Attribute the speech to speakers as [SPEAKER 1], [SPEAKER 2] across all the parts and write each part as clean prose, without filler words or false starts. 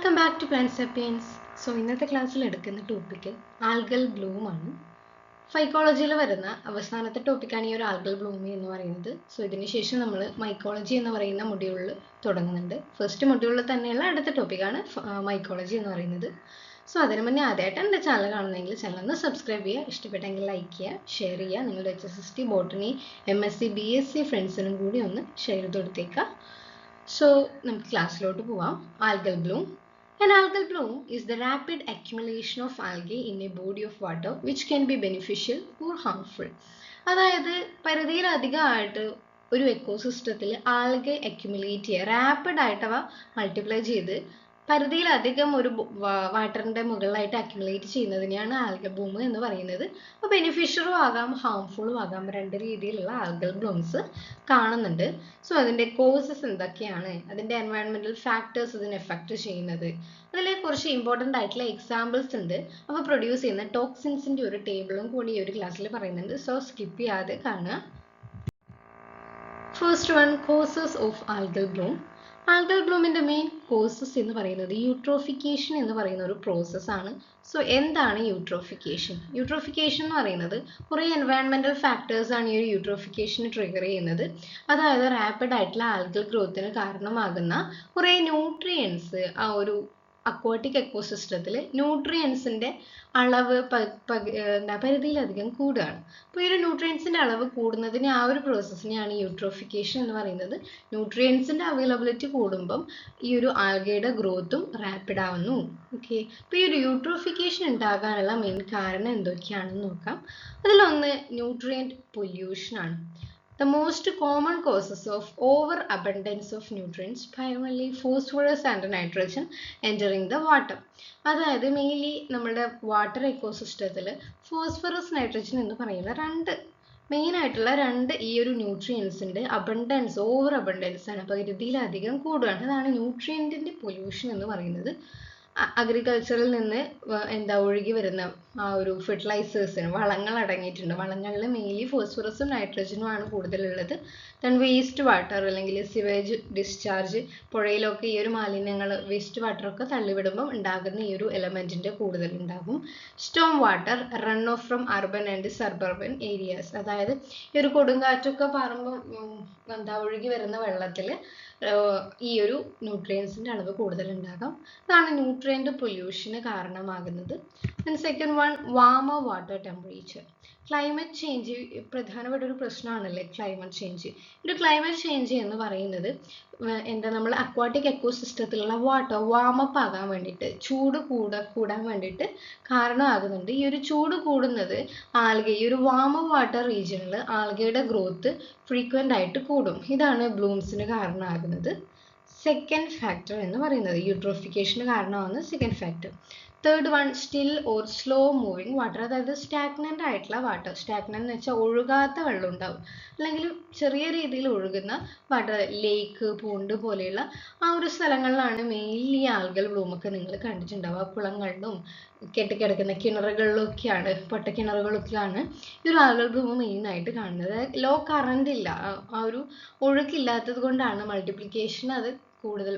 [SPEAKER 1] Welcome back to Plant Sapiens. So, ഇന്നത്തെ ക്ലാസ്സിൽ എടുക്കുന്ന ടോപ്പിക് ആൽഗൽ ബ്ലൂം ആണ്. ഫൈക്കോളജിയിൽ വരുന്ന അവസാനത്തെ ടോപ്പിക്കാണ് ഈ ഒരു ആൽഗൽ ബ്ലൂം എന്ന് പറയുന്നത്. സോ ഇതിന് ശേഷം നമ്മൾ മൈക്കോളജി എന്ന് പറയുന്ന മൊഡ്യൂളിൽ തുടങ്ങുന്നുണ്ട്. ഫസ്റ്റ് മൊഡ്യൂളിൽ തന്നെയുള്ള അടുത്ത ടോപ്പിക്കാണ് മൈക്കോളജി എന്ന് പറയുന്നത്. സോ അതിന് മുന്നേ ആദ്യമായിട്ട് എൻ്റെ ചാനൽ കാണുന്നെങ്കിൽ ചാനൽ ഒന്ന് സബ്സ്ക്രൈബ് ചെയ്യുക, ഇഷ്ടപ്പെട്ടെങ്കിൽ ലൈക്ക് ചെയ്യുക, ഷെയർ ചെയ്യുക, നിങ്ങളുടെ HSST, ബോട്ടണി, MSc, BSc ഫ്രണ്ട്സിനും കൂടി ഒന്ന് ഷെയർ ചെയ്ത് കൊടുത്തേക്കുക. So, നമുക്ക് ക്ലാസ്സിലോട്ട് പോവാം. Algal Bloom. An algal bloom is the rapid accumulation of algae in a body of water which can be beneficial or harmful. അതായത് പരിധിയിലധികമായിട്ട് ഒരു എക്കോസിസ്റ്റത്തിൽ ആൽഗെ അക്യുമുലേറ്റ് ചെയ്യുക, റാപ്പിഡ് ആയിട്ട് അവ മൾട്ടിപ്ലൈ ചെയ്ത് പരിധിയിലധികം ഒരു വാട്ടറിൻ്റെ മുകളിലായിട്ട് അക്യുമുലേറ്റ് ചെയ്യുന്നതിനെയാണ് ആൽഗൽ ബ്ലൂം എന്ന് പറയുന്നത്. അപ്പോൾ ബെനിഫിഷ്യറും ആകാം ഹാംഫുള്ളും ആകാം, രണ്ട് രീതിയിലുള്ള ആൽഗൽ ബ്ലൂംസ് കാണുന്നുണ്ട്. സോ അതിൻ്റെ കോസസ് എന്തൊക്കെയാണ്, അതിൻ്റെ എൻവയൺമെൻറ്റൽ ഫാക്ടേഴ്സ് ഇതിനെ എഫക്റ്റ് ചെയ്യുന്നത്, അതിൽ കുറച്ച് ഇമ്പോർട്ടൻ്റ് ആയിട്ടുള്ള എക്സാമ്പിൾസ് ഉണ്ട്. അപ്പോൾ പ്രൊഡ്യൂസ് ചെയ്യുന്ന ടോക്സിൻസിൻ്റെ ഒരു ടേബിളും കൂടി ഈ ഒരു ക്ലാസ്സിൽ പറയുന്നുണ്ട്. സോ സ്കിപ്പ് ചെയ്യാതെ കാണുക. First one, causes of algal bloom. Algal ബ്ലൂമിൻ്റെ മെയിൻ കോസസ് എന്ന് പറയുന്നത് യൂട്രോഫിക്കേഷൻ എന്ന് പറയുന്ന ഒരു പ്രോസസ്സാണ്. സോ എന്താണ് യൂട്രോഫിക്കേഷൻ? യൂട്രോഫിക്കേഷൻ എന്ന് പറയുന്നത് കുറേ എൻവയൺമെൻറ്റൽ ഫാക്ടേഴ്സാണ് ഈ ഒരു യൂട്രോഫിക്കേഷന് ട്രിഗർ ചെയ്യുന്നത്. അതായത് റാപ്പിഡ് ആയിട്ടുള്ള ആൽഗൽ ഗ്രോത്തിന് കാരണമാകുന്ന കുറേ ന്യൂട്രിയൻസ് ആ ഒരു അക്വാട്ടിക് എക്കോസിസ്റ്റത്തിൽ ന്യൂട്രിയൻസിൻ്റെ അളവ് പരിധിയിലധികം കൂടുകയാണ്. അപ്പോൾ ഈ ഒരു ന്യൂട്രിയൻസിൻ്റെ അളവ് കൂടുന്നതിന് ആ ഒരു പ്രോസസ്സിനെയാണ് യൂട്രോഫിക്കേഷൻ എന്ന് പറയുന്നത്. ന്യൂട്രിയൻസിൻ്റെ അവൈലബിലിറ്റി കൂടുമ്പം ഈ ഒരു ആൽഗയുടെ ഗ്രോത്തും റാപ്പിഡ് ആവുന്നു. ഓക്കെ, അപ്പോൾ ഈ ഒരു യൂട്രോഫിക്കേഷൻ ഉണ്ടാകാനുള്ള മെയിൻ കാരണം എന്തൊക്കെയാണെന്ന് നോക്കാം. അതിലൊന്ന് nutrient പൊല്യൂഷനാണ്. The most common causes of overabundance of nutrients, primarily phosphorus and nitrogen, entering the water. അതായത് മെയിൻലി നമ്മുടെ വാട്ടർ എക്കോസിസ്റ്റത്തിൽ ഫോസ്ഫറസ്, നൈട്രജൻ എന്ന് പറയുന്ന മെയിനായിട്ടുള്ള രണ്ട് ഈ ഒരു ന്യൂട്രിയൻസിൻ്റെ അബണ്ടൻസ്, ഓവർ അബണ്ടൻസ് ആണ്, പരിധിയിലധികം കൂടുകയാണ്. അതാണ് ന്യൂട്രിയൻറ്റിൻ്റെ പൊല്യൂഷൻ എന്ന് പറയുന്നത്. അഗ്രികൾച്ചറിൽ നിന്ന് ഒഴുകി വരുന്ന ആ ഒരു ഫെർട്ടിലൈസേഴ്സിന് വളങ്ങൾ അടങ്ങിയിട്ടുണ്ട്. വളങ്ങളിൽ മെയിൻലി ഫോസ്ഫറസും നൈട്രജനും ആണ് കൂടുതലുള്ളത്. ദെൻ വേസ്റ്റ് വാട്ടർ അല്ലെങ്കിൽ സിവേജ് ഡിസ്ചാർജ്, പുഴയിലൊക്കെ ഈ ഒരു മാലിന്യങ്ങൾ വേസ്റ്റ് വാട്ടറൊക്കെ തള്ളിവിടുമ്പം ഉണ്ടാകുന്ന ഈ ഒരു എലമെൻറ്റിൻ്റെ കൂടുതലുണ്ടാകും. Storm water, run off from urban and suburban areas. അതായത് ഈ ഒരു കൊടുങ്കാറ്റൊക്കെ പാറുമ്പം ഒഴുകി വരുന്ന വെള്ളത്തിൽ ഈ ഒരു ന്യൂട്രിയൻസിൻ്റെ അളവ് കൂടുതലുണ്ടാകാം. അതാണ് ന്യൂട്രിയൻ്റ് പൊല്യൂഷന് കാരണമാകുന്നത്. Then second one, warmer water temperature. Climate change പ്രധാനപ്പെട്ട ഒരു പ്രശ്നമാണല്ലേ ക്ലൈമറ്റ് ചേഞ്ച്. ഒരു ക്ലൈമറ്റ് ചേഞ്ച് എന്ന് പറയുന്നത് നമ്മൾ അക്വാട്ടിക് എക്കോസിസ്റ്റത്തിലുള്ള വാട്ടർ വാമപ്പ് ആകാൻ വേണ്ടിയിട്ട്, ചൂട് കൂടാൻ വേണ്ടിയിട്ട് കാരണമാകുന്നുണ്ട്. ഈ ഒരു ചൂട് കൂടുന്നത് ഈ ഒരു വാമർ വാട്ടർ റീജിയനിൽ ആൽഗയുടെ ഗ്രോത്ത് ഫ്രീക്വൻ്റ് ആയിട്ട് കൂടും. ഇതാണ് ബ്ലൂംസിന് കാരണമാകുന്നത്. സെക്കൻഡ് ഫാക്ടർ എന്ന് പറയുന്നത് യൂട്രോഫിക്കേഷന് കാരണമാകുന്ന second factor. Third one, still or slow moving water. അതായത് സ്റ്റാഗ്നൻ്റ് ആയിട്ടുള്ള വാട്ടർ. സ്റ്റാഗ്നൻ്റ് എന്ന് വെച്ചാൽ ഒഴുകാത്ത വെള്ളം ഉണ്ടാവും, അല്ലെങ്കിൽ ചെറിയ രീതിയിൽ ഒഴുകുന്ന വാട്ടർ, ലേക്ക്, പോണ്ട് പോലെയുള്ള ആ ഒരു സ്ഥലങ്ങളിലാണ് മെയിൻലി ആൽഗൽ ബ്ലൂമൊക്കെ നിങ്ങൾ കണ്ടിട്ടുണ്ടാവുക. കുളങ്ങളിലും കെട്ടിക്കിടക്കുന്ന കിണറുകളിലൊക്കെയാണ്, പൊട്ടക്കിണറുകളൊക്കെയാണ് ഈ ഒരു ആൽഗൽ ബ്ലൂം മെയിനായിട്ട് കാണുന്നത്. ലോ കറണ്ട് ഇല്ല, ആ ഒരു ഒഴുക്കില്ലാത്തത് കൊണ്ടാണ് മൾട്ടിപ്ലിക്കേഷൻ അത് കൂടുതൽ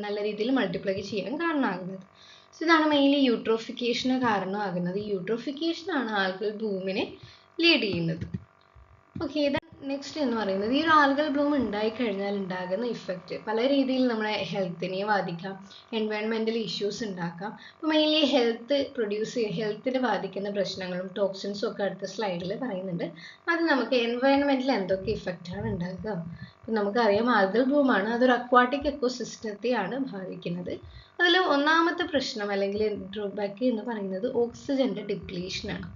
[SPEAKER 1] നല്ല രീതിയിൽ മൾട്ടിപ്ലൈ ചെയ്യാൻ കാരണമാകുന്നത്. സോ ഇതാണ് മെയിൻലി യൂട്രോഫിക്കേഷന് കാരണമാകുന്നത്. യൂട്രോഫിക്കേഷനാണ് ആൽഗൽ ബ്ലൂമിനെ ലീഡ് ചെയ്യുന്നത്. ഓക്കെ, നെക്സ്റ്റ് എന്ന് പറയുന്നത് ഈ ഒരു ആൽഗൽ ബ്ലൂം ഉണ്ടായിക്കഴിഞ്ഞാൽ ഉണ്ടാകുന്ന ഇഫക്റ്റ് പല രീതിയിൽ നമ്മളെ ഹെൽത്തിനെ ബാധിക്കാം, എൻവയൺമെൻറ്റൽ ഇഷ്യൂസ് ഉണ്ടാക്കാം. അപ്പോൾ മെയിൻലി ഹെൽത്തിനെ ബാധിക്കുന്ന പ്രശ്നങ്ങളും ടോക്സിൻസും ഒക്കെ അടുത്ത സ്ലൈഡിൽ പറയുന്നുണ്ട്. അത് നമുക്ക് എൻവയൺമെൻറ്റിൽ എന്തൊക്കെ ഇഫക്റ്റാണ് ഉണ്ടാകുക. അപ്പം നമുക്കറിയാം ആൽഗൽ ബ്ലൂമാണ്, അതൊരു അക്വാട്ടിക് എക്കോസിസ്റ്റത്തെയാണ് ബാധിക്കുന്നത്. അതിൽ ഒന്നാമത്തെ പ്രശ്നം അല്ലെങ്കിൽ ഡ്രോബാക്ക് എന്ന് പറയുന്നത് ഓക്സിജൻ്റെ ഡിപ്ലീഷനാണ്.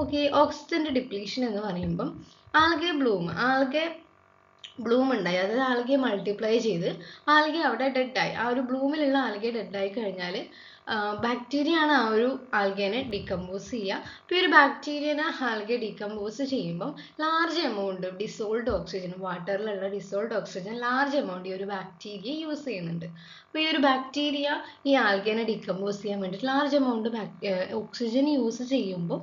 [SPEAKER 1] ഓക്കെ, ഓക്സിജൻ്റെ ഡിപ്ലീഷൻ എന്ന് പറയുമ്പം ആൽഗെ ബ്ലൂം ഉണ്ടായി, അതായത് ആൽഗെ മൾട്ടിപ്ലൈ ചെയ്ത് ആൽഗെ അവിടെ ഡെഡായി, ആ ഒരു ബ്ലൂമിലുള്ള ആൽഗെ ഡെഡായി കഴിഞ്ഞാൽ ബാക്ടീരിയ ആണ് ആ ഒരു ആൽഗേനെ ഡീകമ്പോസ് ചെയ്യുക. അപ്പോൾ ഈ ഒരു ബാക്ടീരിയനെ ആൽഗെ ഡീകമ്പോസ് ചെയ്യുമ്പം ലാർജ് എമൗണ്ട് ഡിസോൾഡ് ഓക്സിജൻ, വാട്ടറിലുള്ള ഡിസോൾഡ് ഓക്സിജൻ ലാർജ് എമൗണ്ട് ഈ ഒരു ബാക്ടീരിയ യൂസ് ചെയ്യുന്നുണ്ട്. അപ്പോൾ ഈ ഒരു ബാക്ടീരിയ ഈ ആൽഗേനെ ഡീകമ്പോസ് ചെയ്യാൻ വേണ്ടിയിട്ട് ലാർജ് എമൗണ്ട് ഓക്സിജൻ യൂസ് ചെയ്യുമ്പോൾ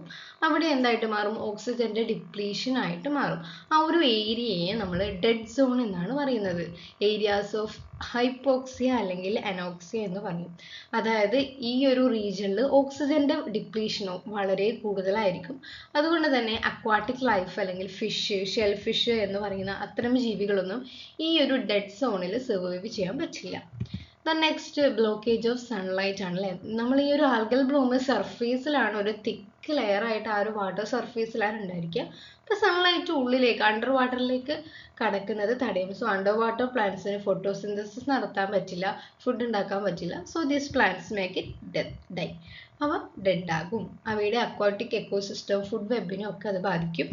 [SPEAKER 1] അവിടെ എന്തായിട്ട് മാറും, ഓക്സിജൻ്റെ ഡിപ്ലീഷൻ ആയിട്ട് മാറും. ആ ഒരു ഏരിയയെ നമ്മൾ ഡെഡ് സോൺ എന്നാണ് പറയുന്നത്. ഏരിയാസ് ഓഫ് ഹൈപ്പോക്സിയ അല്ലെങ്കിൽ അനോക്സിയ എന്ന് പറയും. അതായത് ഈ ഒരു റീജിയനിൽ ഓക്സിജന്റെ ഡിപ്ലീഷനോ വളരെ കൂടുതലായിരിക്കും. അതുകൊണ്ട് തന്നെ അക്വാട്ടിക് ലൈഫ് അല്ലെങ്കിൽ ഫിഷ്, ഷെൽ ഫിഷ് എന്ന് പറയുന്ന അത്തരം ജീവികളൊന്നും ഈ ഒരു ഡെഡ് സോണിൽ സർവൈവ് ചെയ്യാൻ പറ്റില്ല. നെക്സ്റ്റ് ബ്ലോക്കേജ് ഓഫ് സൺലൈറ്റ് ആണ് അല്ലേ. നമ്മൾ ഈ ഒരു ആൽഗൽ ബ്ലൂം സർഫേസിലാണ്, ഒരു തിക്ക് ലെയർ ആയിട്ട് ആ ഒരു വാട്ടർ സർഫേസിലാണ് ഉണ്ടായിരിക്കുക. അപ്പോൾ സൺലൈറ്റ് ഉള്ളിലേക്ക് അണ്ടർ വാട്ടറിലേക്ക് കടക്കുന്നത് തടയും. സോ അണ്ടർ വാട്ടർ പ്ലാന്റ്സിന് ഫോട്ടോസിന്തസിസ് നടത്താൻ പറ്റില്ല, ഫുഡ് ഉണ്ടാക്കാൻ പറ്റില്ല. So these plants make it die. അവ ഡെഡ് ആകും. അവയുടെ അക്വാട്ടിക് എക്കോസിസ്റ്റം, ഫുഡ് വെബിനും ഒക്കെ അത് ബാധിക്കും.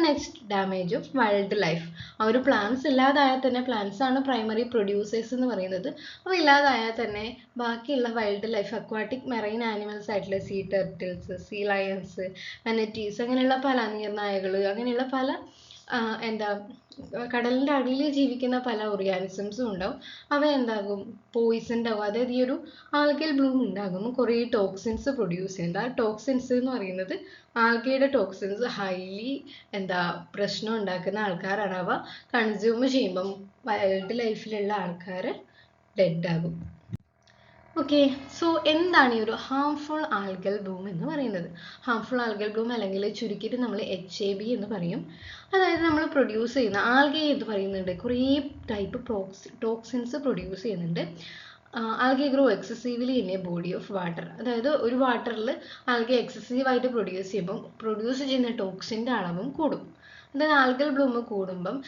[SPEAKER 1] Next damage of wildlife. ആ ഒരു പ്ലാന്റ്സ് ഇല്ലാതായാൽ തന്നെ, പ്ലാന്റ്സ് ആണ് പ്രൈമറി പ്രൊഡ്യൂസേഴ്സ് എന്ന് പറയുന്നത്, അവ ഇല്ലാതായാൽ തന്നെ ബാക്കിയുള്ള wild life, aquatic marine animals ആയിട്ടുള്ള സീ ടർട്ടിൽസ്, സീ ലയൺസ്, മാനറ്റീസ്, അങ്ങനെയുള്ള പല നീർനായകൾ, അങ്ങനെയുള്ള പല കടലിൻ്റെ അടിയിൽ ജീവിക്കുന്ന പല ഓർഗാനിസംസും ഉണ്ടാവും. അവ എന്താകും, പോയിസൺഡ് ആവും. അതായത് ഈ ഒരു ആൽഗൽ ബ്ലൂം ഉണ്ടാകുമ്പോൾ കുറേ ടോക്സിൻസ് പ്രൊഡ്യൂസ് ചെയ്യുന്നുണ്ട്. ആ ടോക്സിൻസ് എന്ന് പറയുന്നത് ആൽഗയുടെ ടോക്സിൻസ് ഹൈലി പ്രശ്നം ഉണ്ടാക്കുന്ന ആൾക്കാരാണ്. അവ കൺസ്യൂം ചെയ്യുമ്പം വൈൽഡ് ലൈഫിലുള്ള ആൾക്കാർ ഡെഡ് ആകും. ഓക്കെ, സോ എന്താണ് ഈ ഒരു ഹാംഫുൾ ആൽഗൽ ബ്ലൂം എന്ന് പറയുന്നത്? ഹാംഫുൾ ആൽഗൽ ബ്ലൂം അല്ലെങ്കിൽ ചുരുക്കിയിട്ട് നമ്മൾ HAB എന്ന് പറയും. അതായത് നമ്മൾ പ്രൊഡ്യൂസ് ചെയ്യുന്ന ആൽഗെ എന്ന് പറയുന്നുണ്ട്, കുറേ ടൈപ്പ് ടോക്സിൻസ് പ്രൊഡ്യൂസ് ചെയ്യുന്നുണ്ട്. Algae grow excessively in A body of water. അതായത് ഒരു വാട്ടറിൽ ആൽഗെ എക്സസീവായിട്ട് പ്രൊഡ്യൂസ് ചെയ്യുമ്പം പ്രൊഡ്യൂസ് ചെയ്യുന്ന ടോക്സിൻ്റെ അളവും കൂടും. അതായത് ആൽഗൽ ബ്ലൂം കൂടുമ്പം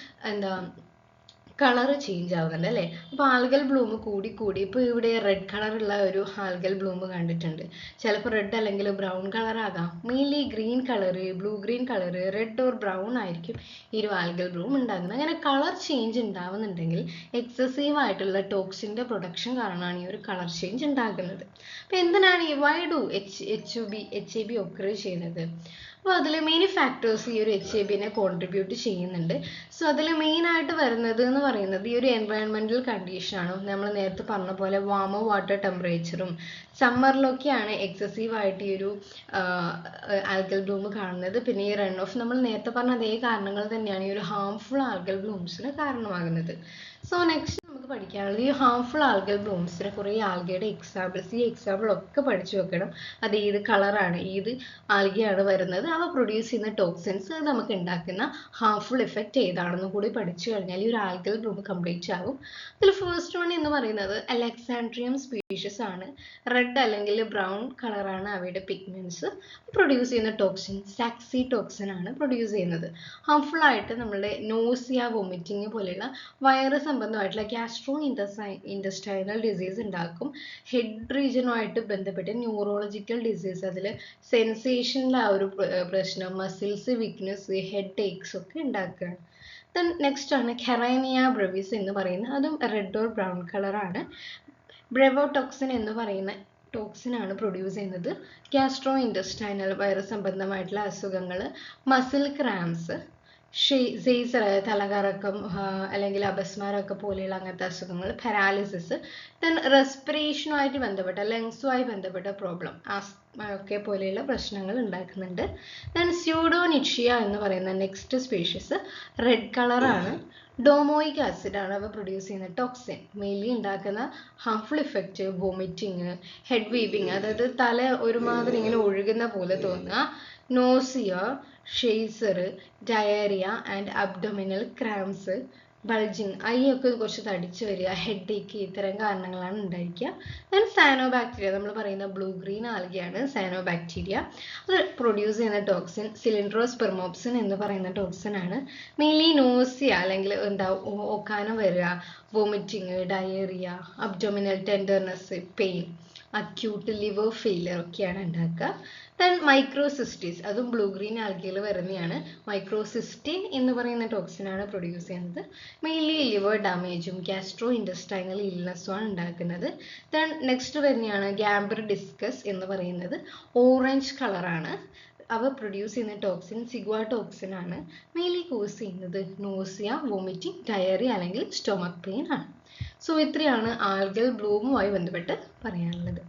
[SPEAKER 1] കളർ ചേഞ്ച് ആവുന്നുണ്ട് അല്ലേ. അപ്പോൾ ആൽഗൽ ബ്ലൂം കൂടി ഇപ്പോൾ ഇവിടെ റെഡ് കളറുള്ള ഒരു ആൽഗൽ ബ്ലൂം കണ്ടിട്ടുണ്ട്. ചിലപ്പോൾ റെഡ് അല്ലെങ്കിൽ ബ്രൗൺ കളർ ആകാം. Mainly green colour, blue green colour, red or brown ആയിരിക്കും ഈ ഒരു ആൽഗൽ ബ്ലൂം ഉണ്ടാകുന്നത്. അങ്ങനെ കളർ ചേഞ്ച് ഉണ്ടാവുന്നുണ്ടെങ്കിൽ എക്സസീവ് ആയിട്ടുള്ള ടോക്സിൻ്റെ പ്രൊഡക്ഷൻ കാരണമാണ് ഈ ഒരു കളർ ചേഞ്ച് ഉണ്ടാകുന്നത്. അപ്പോൾ എന്തിനാണ് ഈ വൈ ഡു HAB ഒക്കർ ചെയ്യുന്നത്? അപ്പോൾ അതിൽ മെയിൻ ഫാക്ടേഴ്സ് ഈ ഒരു HABനെ കോൺട്രിബ്യൂട്ട് ചെയ്യുന്നുണ്ട്. സോ അതിൽ മെയിനായിട്ട് വരുന്നത് എന്ന് പറയുന്നത് ഈ ഒരു എൻവയോൺമെൻറ്റൽ കണ്ടീഷനാണ്. നമ്മൾ നേരത്തെ പറഞ്ഞ പോലെ വാമർ വാട്ടർ ടെമ്പറേച്ചറും സമ്മറിലൊക്കെയാണ് എക്സസീവായിട്ട് ഈ ഒരു ആൽഗൽ ബ്ലൂം കാണുന്നത്. പിന്നെ ഈ റൺ ഓഫ്, നമ്മൾ നേരത്തെ പറഞ്ഞ അതേ കാരണങ്ങൾ തന്നെയാണ് ഈ ഒരു ഹാംഫുൾ ആൽഗൽ ബ്ലൂംസിന് കാരണമാകുന്നത്. സോ നെക്സ്റ്റ് നമുക്ക് പഠിക്കാനുള്ളത് ഈ ഹാംഫുൾ ആൽഗൽ ബ്ലൂംസിന് കുറേ ആൽഗയുടെ എക്സാമ്പിൾസ്. ഈ എക്സാമ്പിളൊക്കെ പഠിച്ചു വെക്കണം. അത് ഏത് കളറാണ്, ഏത് ആൽഗയാണ് വരുന്നത്, അവ പ്രൊഡ്യൂസ് ചെയ്യുന്ന ടോക്സിൻസ്, അത് നമുക്ക് ഉണ്ടാക്കുന്ന ഹാംഫുൾ എഫക്റ്റ് ഏതാണെന്ന് കൂടി പഠിച്ചു കഴിഞ്ഞാൽ ഈ ഒരു ആൽഗൽ ബ്ലൂം കംപ്ലീറ്റ് ആകും. അതിൽ ഫസ്റ്റ് വൺ എന്ന് പറയുന്നത് അലക്സാൻഡ്രിയം സ്പീഷീസ് ആണ്. റെഡ് അല്ലെങ്കിൽ ബ്രൗൺ കളറാണ് അവയുടെ പിഗ്മെന്റ്സ്. പ്രൊഡ്യൂസ് ചെയ്യുന്ന ടോക്സിൻ സാക്സി ടോക്സിൻ ആണ് പ്രൊഡ്യൂസ് ചെയ്യുന്നത്. ഹാംഫുൾ ആയിട്ട് നമ്മളുടെ നോസിയ, വൊമിറ്റിംഗ് പോലെയുള്ള വയറ് സംബന്ധമായിട്ടുള്ള ഗ്യാസ്ട്രോ ഇൻറ്റസ്റ്റൈനൽ ഡിസീസ് ഉണ്ടാക്കും. ഹെഡ് റീജിയനുമായിട്ട് ബന്ധപ്പെട്ട് ന്യൂറോളജിക്കൽ ഡിസീസ്, അതിൽ സെൻസേഷനിലെ ആ ഒരു പ്രശ്നം, മസിൽസ് വീക്ക്നെസ്, ഹെഡ് ഏക്സ് ഒക്കെ ഉണ്ടാക്കുകയാണ്. ദെൻ നെക്സ്റ്റ് ആണ് ഖെറൈനിയ ബ്രെവിസ് എന്ന് പറയുന്നത്. അതും റെഡ് ഓർ ബ്രൗൺ കളറാണ്. ബ്രെവോടോക്സിൻ എന്ന് പറയുന്ന ടോക്സിൻ ആണ് പ്രൊഡ്യൂസ് ചെയ്യുന്നത്. ഗ്യാസ്ട്രോ ഇൻറ്റസ്റ്റൈനൽ വയറ് സംബന്ധമായിട്ടുള്ള അസുഖങ്ങൾ, മസിൽ ക്രാംസ്, സെയ്സർ തലകറക്കം അല്ലെങ്കിൽ അപസ്മാരമൊക്കെ പോലെയുള്ള അങ്ങനത്തെ അസുഖങ്ങൾ, പാരാലിസിസ്, ദെൻ റെസ്പിറേഷനുമായിട്ട് ബന്ധപ്പെട്ട ലങ്സുമായി ബന്ധപ്പെട്ട പ്രോബ്ലം, ആസ്മ ഒക്കെ പോലെയുള്ള പ്രശ്നങ്ങൾ ഉണ്ടാക്കുന്നുണ്ട്. ദെൻ സ്യൂഡോനിഷ്യ എന്ന് പറയുന്ന നെക്സ്റ്റ് സ്പീഷീസ് റെഡ് കളറാണ്. ഡോമോയിക് ആസിഡ് ആണ് അവ പ്രൊഡ്യൂസ് ചെയ്യുന്ന ടോക്സിൻ. മെയിൻലി ഉണ്ടാക്കുന്ന harmful effect vomiting, head weaving, അതായത് തല ഒരുമാതിരി ഇങ്ങനെ ഒഴുകുന്ന പോലെ തോന്നുക, nausea, seizure, diarrhoea and abdominal cramps, bulging, ഒക്കെ കുറച്ച് തടിച്ചു വരിക, ഹെഡ് ഏക്ക്, ഇത്തരം കാരണങ്ങളാണ് ഉണ്ടായിരിക്കുക. ദെൻ സയനോബാക്ടീരിയ, നമ്മൾ പറയുന്ന ബ്ലൂ ഗ്രീൻ ആൽഗയാണ് സയനോബാക്ടീരിയ. അത് പ്രൊഡ്യൂസ് ചെയ്യുന്ന ടോക്സിൻ സിലിൻഡ്രോസ്പെർമോപ്സിൻ എന്ന് പറയുന്ന ടോക്സിൻ ആണ്. മെയിൻലി നോസിയ അല്ലെങ്കിൽ ഓക്കാനം വരിക, vomiting, diarrhoea, abdominal tenderness, pain, acute liver failure ഒക്കെയാണ് ഉണ്ടാക്കുക. ദെൻ മൈക്രോസിസ്റ്റീസ്, അതും ബ്ലൂ ഗ്രീൻ ആൽഗയിൽ വരുന്നതാണ്. മൈക്രോസിസ്റ്റിൻ എന്ന് പറയുന്ന ടോക്സിനാണ് പ്രൊഡ്യൂസ് ചെയ്യുന്നത്. മെയിൻലി ലിവർ ഡാമേജും ഗ്യാസ്ട്രോ ഇൻറ്റസ്റ്റൈനൽ ഇൽനെസ്സും ആണ് ഉണ്ടാക്കുന്നത്. ദെൻ നെക്സ്റ്റ് വരുന്നതാണ് ഗാംബർ ഡിസ്കസ് എന്ന് പറയുന്നത്. ഓറഞ്ച് കളറാണ്. അവ പ്രൊഡ്യൂസ് ചെയ്യുന്ന ടോക്സിൻ സിഗ്വ ടോക്സിൻ ആണ്. മെയിൻലി കോസ് ചെയ്യുന്നത് നോസിയ, വോമിറ്റിംഗ്, ഡയറി അല്ലെങ്കിൽ സ്റ്റൊമക് പെയിൻ ആണ്. സോ ഇത്രയാണ് ആൽഗൽ ബ്ലൂമുമായി ബന്ധപ്പെട്ട് പറയാനുള്ളത്.